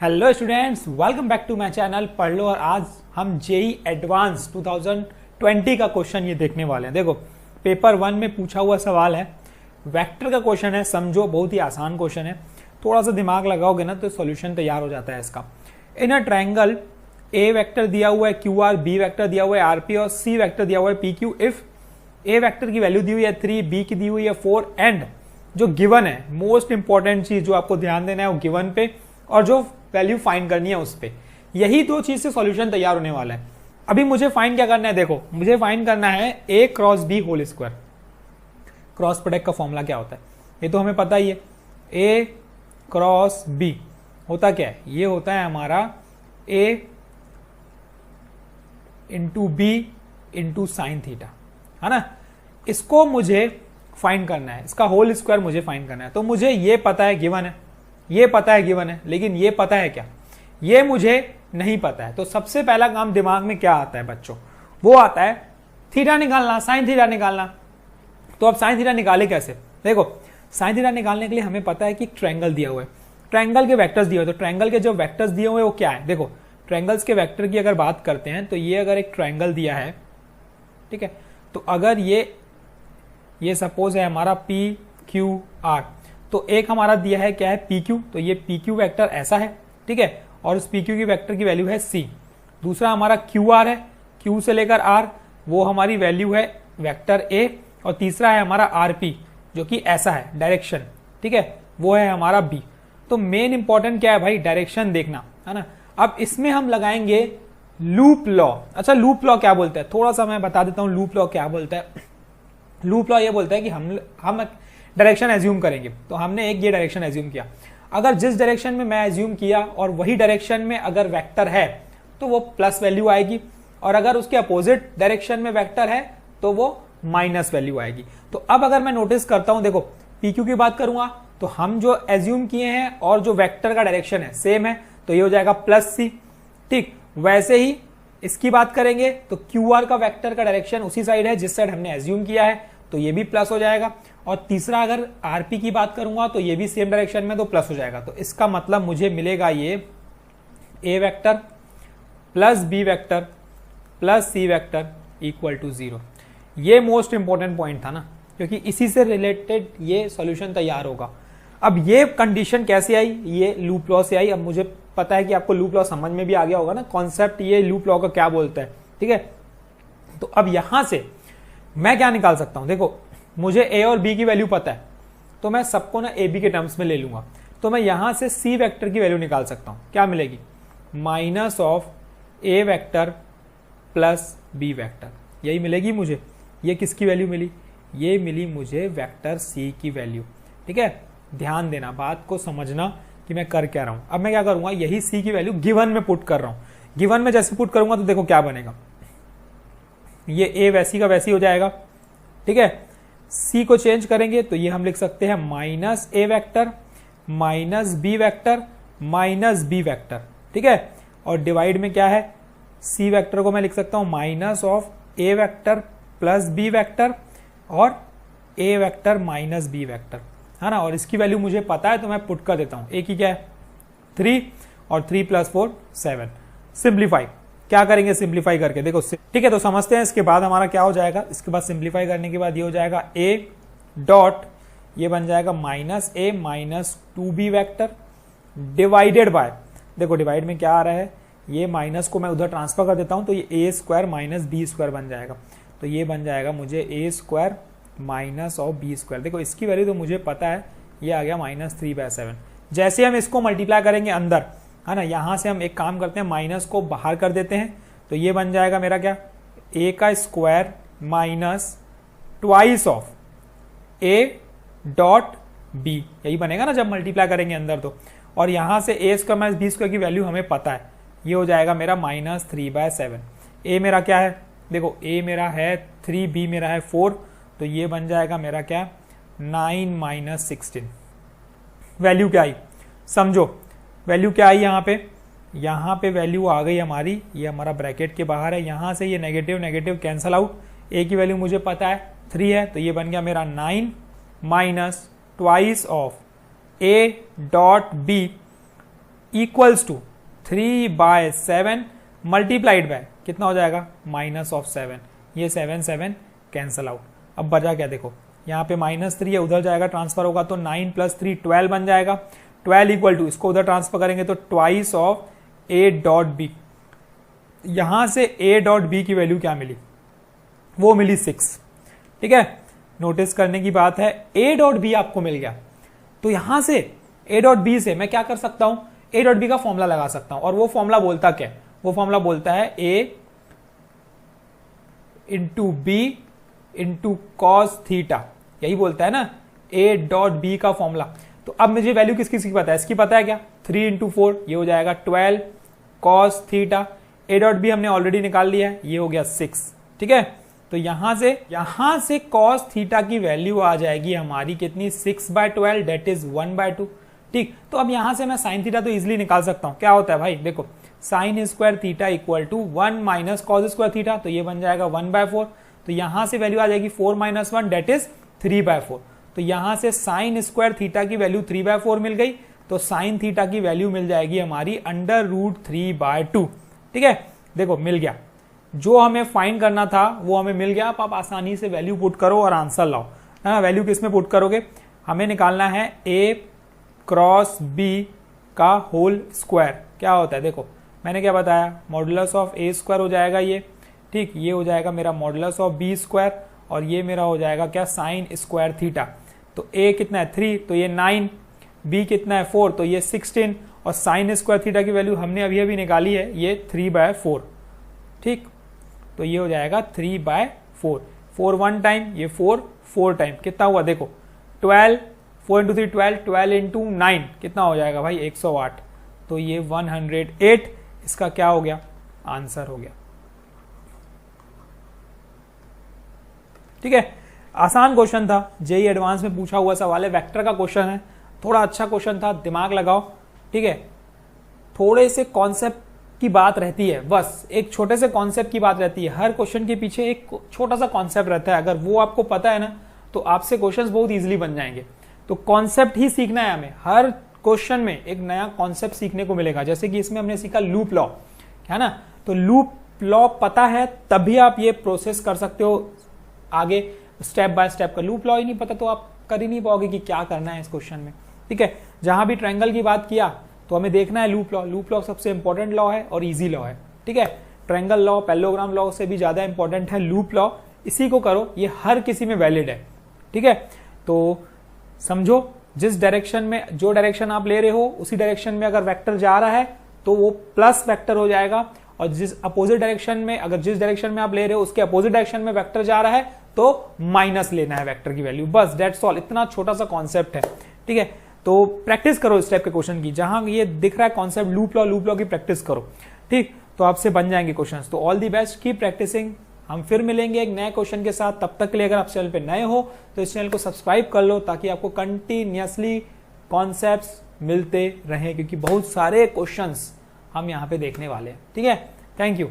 Hello students, welcome back to my channel पढ़ लो। और आज हम जेई एडवांस 2020 का क्वेश्चन ये देखने वाले हैं। देखो, पेपर 1 में पूछा हुआ सवाल है, वेक्टर का क्वेश्चन है। समझो, बहुत ही आसान क्वेश्चन है। थोड़ा सा दिमाग लगाओगे ना तो सॉल्यूशन तैयार हो जाता है इसका। इन अ ट्रायंगल ए वेक्टर दिया हुआ है क्यू आर, बी वेक्टर दिया हुआ है आर पी और सी वेक्टर दिया हुआ है P Q. If A vector की वैल्यू दी हुई है 3, बी की दी हुई है 4 एंड जो गिवन है, मोस्ट इंपॉर्टेंट चीज जो आपको ध्यान देना है वो गिवन पे और जो वैल्यू फाइंड करनी है उस पे। यही दो चीज से सॉल्यूशन तैयार होने वाला है। अभी मुझे फाइंड क्या करना है, देखो मुझे फाइंड करना है A cross B whole square. Cross product का फॉर्मूला क्या होता है ये तो हमें पता ही है। ए क्रॉस बी होता क्या है, ये होता है हमारा A into B into sine theta, है ना। इसको मुझे फाइंड करना है, इसका होल स्क्वायर मुझे फाइंड करना है। तो मुझे ये पता है गिवन है, ये पता है गिवन है, लेकिन ये पता है क्या, ये मुझे नहीं पता है। तो सबसे पहला काम दिमाग में क्या आता है बच्चों, वो आता है थीटा निकालना, साइन थीटा निकालना। तो अब साइन थीटा निकाले कैसे, देखो साइन थीटा निकालने के लिए हमें पता है कि ट्रायंगल दिया हुआ है, ट्रायंगल के वेक्टर्स दिए हुए। तो ट्रायंगल के जो वेक्टर्स दिए हुए वो क्या है, देखो ट्रायंगल्स के वेक्टर की अगर बात करते हैं तो ये अगर एक ट्रायंगल दिया है, ठीक है, तो अगर ये सपोज है हमारा पी क्यू आर, तो एक हमारा दिया है क्या है पी क्यू, तो ये पी क्यू वैक्टर ऐसा है, ठीक है, और उस पी क्यू की वैक्टर की वैल्यू है सी। दूसरा हमारा क्यू आर है, क्यू से लेकर आर वो हमारी वैल्यू है वेक्टर ए, और तीसरा है हमारा आर पी जो कि ऐसा है डायरेक्शन, ठीक है, वो है हमारा बी। तो मेन इंपॉर्टेंट क्या है भाई, डायरेक्शन देखना, है ना। अब इसमें हम लगाएंगे लूप लॉ। अच्छा, लूप लॉ क्या बोलता है, थोड़ा सा मैं बता देता हूं लूप लॉ क्या बोलता है। लूप लॉ ये बोलता है कि हम डायरेक्शन एज्यूम करेंगे। तो हमने एक ये डायरेक्शन एज्यूम किया, अगर जिस डायरेक्शन में मैं एज्यूम किया और वही डायरेक्शन में अगर वेक्टर है तो वो प्लस वैल्यू आएगी, और अगर उसके अपोजिट डायरेक्शन में वेक्टर है तो वो माइनस वैल्यू आएगी। तो अब अगर मैं नोटिस करता हूं, देखो पी क्यू की बात करूंगा तो हम जो एज्यूम किए हैं और जो वेक्टर का डायरेक्शन है सेम है, तो ये हो जाएगा प्लस सी, ठीक। वैसे ही इसकी बात करेंगे तो क्यू आर का वेक्टर का डायरेक्शन उसी साइड है जिस साइड हमने एज्यूम किया है, तो ये भी प्लस हो जाएगा। और तीसरा अगर आरपी की बात करूंगा तो ये भी सेम डायरेक्शन में, तो प्लस हो जाएगा। तो इसका मतलब मुझे मिलेगा ये A vector plus B vector plus C vector equal to 0। ये मोस्ट इंपॉर्टेंट पॉइंट था ना, क्योंकि इसी से रिलेटेड ये सॉल्यूशन तैयार होगा। अब ये कंडीशन कैसे आई, ये लूप लॉ से आई। अब मुझे पता है कि आपको लूप लॉ समझ में भी आ गया होगा ना, कॉन्सेप्ट ये लूप लॉ का क्या बोलता है, ठीक है। तो अब यहां से मैं क्या निकाल सकता हूं, देखो मुझे ए और बी की वैल्यू पता है, तो मैं सबको ना ए बी के टर्म्स में ले लूंगा। तो मैं यहां से सी वेक्टर की वैल्यू निकाल सकता हूं, क्या मिलेगी, minus of A vector plus B vector, यही मिलेगी मुझे। ये किसकी वैल्यू मिली, ये मिली मुझे वेक्टर सी की वैल्यू, ठीक है। ध्यान देना, बात को समझना कि मैं कर क्या रहा हूं। अब मैं क्या करूंगा, यही सी की वैल्यू गिवन में पुट कर रहा हूं। गिवन में जैसे पुट करूंगा तो देखो क्या बनेगा, ये ए वैसी का वैसी हो जाएगा, ठीक है। सी को चेंज करेंगे तो ये हम लिख सकते हैं minus A vector minus B vector minus B vector, ठीक है। और डिवाइड में क्या है, सी वेक्टर को मैं लिख सकता हूं minus of A vector plus B vector और A vector minus B vector, है ना। और इसकी वैल्यू मुझे पता है तो मैं पुट कर देता हूं। ए की क्या है 3 और 3 + 4 7। सिंप्लीफाई क्या करेंगे, सिंप्लीफाई करके देखो, ठीक है। तो समझते हैं इसके बाद हमारा क्या हो जाएगा। इसके बाद सिंप्लीफाई करने के बाद ये हो जाएगा ए डॉट, ये बन जाएगा minus A minus 2b vector divided by, देखो डिवाइड में क्या आ रहा है, ये माइनस को मैं उधर ट्रांसफर कर देता हूं तो ये A square minus B square बन जाएगा। तो ये बन जाएगा मुझे A square minus of B square. देखो इसकी वैल्यू तो मुझे पता है, ये आ गया -3/7। जैसे हम इसको मल्टीप्लाई करेंगे अंदर, है ना, यहां से हम एक काम करते हैं, माइनस को बाहर कर देते हैं, तो ये बन जाएगा मेरा क्या, ए का square minus twice of A dot B, यही बनेगा ना जब मल्टीप्लाई करेंगे अंदर तो। और यहां से ए स्क्वायर माइनस बी स्क्वायर की वैल्यू हमें पता है, ये हो जाएगा मेरा -3/7। ए मेरा क्या है, देखो ए मेरा है 3, बी मेरा है 4, तो ये बन जाएगा मेरा क्या 9 - 16। वैल्यू क्या आई, समझो वैल्यू क्या आई, यहाँ पे वैल्यू आ गई हमारी, ये हमारा ब्रैकेट के बाहर है, यहाँ से ये नेगेटिव नेगेटिव कैंसल आउट। ए की वैल्यू मुझे पता है 3 है, तो ये बन गया मेरा 9 - twice of A dot B equals to 3/7 multiplied by कितना हो जाएगा -7, ये 7 7 कैंसल आउट। अब बचा क्या देखो, यहाँ पे -3 है, उधर जाएगा ट्रांसफर होगा तो 9 + 3 12 बन जाएगा। 12 इक्वल टू इसको उधर ट्रांसफर करेंगे तो ट्वाइस ऑफ a.b। यहां से a.b की वैल्यू क्या मिली, वो मिली 6। ठीक है, नोटिस करने की बात है a.b आपको मिल गया, तो यहां से a.b से मैं क्या कर सकता हूं, a.b का फॉर्मूला लगा सकता हूं। और वो फॉर्मूला बोलता क्या है, वो फॉर्मूला बोलता है a into b into cos theta, यही बोलता है ना a.b का फॉर्मूला। तो अब मुझे वैल्यू किसकी पता है, इसकी पता है क्या, 3 × 4 ये हो जाएगा 12 कॉस थीटा। a.b हमने ऑलरेडी निकाल लिया है, ये हो गया 6। ठीक है, तो यहां से कॉस थीटा की वैल्यू आ जाएगी हमारी कितनी, 6/12 दैट इज 1/2। ठीक, तो अब यहां से मैं साइन थीटा तो इजिली निकाल सकता हूं। क्या होता है भाई, देखो sine square theta equal to 1 - cos square theta, तो ये बन जाएगा 1/4। तो यहां से वैल्यू आ जाएगी 4 - 1 दैट इज 3/4। तो यहां से साइन स्क्वायर थीटा की वैल्यू 3/4 मिल गई, तो साइन थीटा की वैल्यू मिल जाएगी हमारी √3/2। ठीक है, देखो मिल गया, जो हमें फाइंड करना था वो हमें मिल गया। आप आसानी से वैल्यू पुट करो और आंसर लाओ, है ना। वैल्यू किस में पुट करोगे, हमें निकालना है a क्रॉस b का होल स्क्वायर। क्या होता है, देखो मैंने क्या बताया, मॉडुलस ऑफ a स्क्वायर हो जाएगा ये। ठीक, ये हो जाएगा मेरा मॉडुलस ऑफ b स्क्वायर, और ये मेरा हो जाएगा क्या, साइन स्क्वायर थीटा। तो a कितना है 3, तो ये 9, b कितना है 4, तो ये 16, और साइन स्क्वायर थीटा की वैल्यू हमने अभी निकाली है, ये 3/4। ठीक, तो ये हो जाएगा 3/4। 4 1 टाइम, ये 4 4 टाइम, कितना हुआ देखो 12, 4 × 3 12, 12 × 9 कितना हो जाएगा भाई 108। तो ये 108 इसका क्या हो गया, आंसर हो गया। ठीक है, आसान क्वेश्चन था, जेई एडवांस में पूछा हुआ सवाल है, वेक्टर का क्वेश्चन है, थोड़ा अच्छा क्वेश्चन था, दिमाग लगाओ। ठीक है, थोड़े से कॉन्सेप्ट की बात रहती है, बस एक छोटे से कॉन्सेप्ट की बात रहती है। हर क्वेश्चन के पीछे एक छोटा सा कॉन्सेप्ट रहता है, अगर वो आपको पता है ना तो आपसे क्वेश्चंस बहुत इजीली बन जाएंगे। तो कॉन्सेप्ट ही सीखना है हमें, हर क्वेश्चन में एक नया कॉन्सेप्ट सीखने को मिलेगा। जैसे कि इसमें हमने सीखा लूप लॉ, है ना, तो लूप लॉ पता है तभी आप ये प्रोसेस कर सकते हो आगे स्टेप बाय स्टेप का। लूप लॉ ही नहीं पता तो आप कर ही नहीं पाओगे कि क्या करना है इस क्वेश्चन में। ठीक है, जहां भी ट्रायंगल की बात किया तो हमें देखना है लूप लॉ। लूप लॉ सबसे इंपॉर्टेंट लॉ है और इजी लॉ है। ठीक है, ट्रायंगल लॉ पैरेललोग्राम लॉ से भी ज्यादा इंपॉर्टेंट है लूप लॉ। इसी को करो, ये हर किसी में वैलिड है। ठीक है, तो समझो जिस डायरेक्शन में, जो डायरेक्शन आप ले रहे हो उसी डायरेक्शन में अगर वेक्टर जा रहा है तो वो प्लस वेक्टर हो जाएगा, और जिस अपोजिट डायरेक्शन में, अगर जिस डायरेक्शन में आप ले रहे हो उसके अपोजिट डायरेक्शन में वेक्टर जा रहा है तो माइनस लेना है वेक्टर की वैल्यू। बस दैट्स ऑल, इतना छोटा सा कॉन्सेप्ट है। ठीक है, तो प्रैक्टिस करो इस टाइप के क्वेश्चन की, जहां ये दिख रहा है कॉन्सेप्ट लूप लॉ की प्रैक्टिस करो। ठीक, तो आपसे बन जाएंगे क्वेश्चंस। तो all the best, keep practising. हम फिर मिलेंगे एक नए क्वेश्चन के साथ। तब तक के लिए अगर आप चैनल पे नए हो तो इस चैनल को सब्सक्राइब कर लो, ताकि आपको कंटिन्यूअसली कॉन्सेप्ट्स मिलते रहें, क्योंकि बहुत सारे क्वेश्चंस हम यहाँ पे देखने वाले हैं। ठीक है, थैंक यू।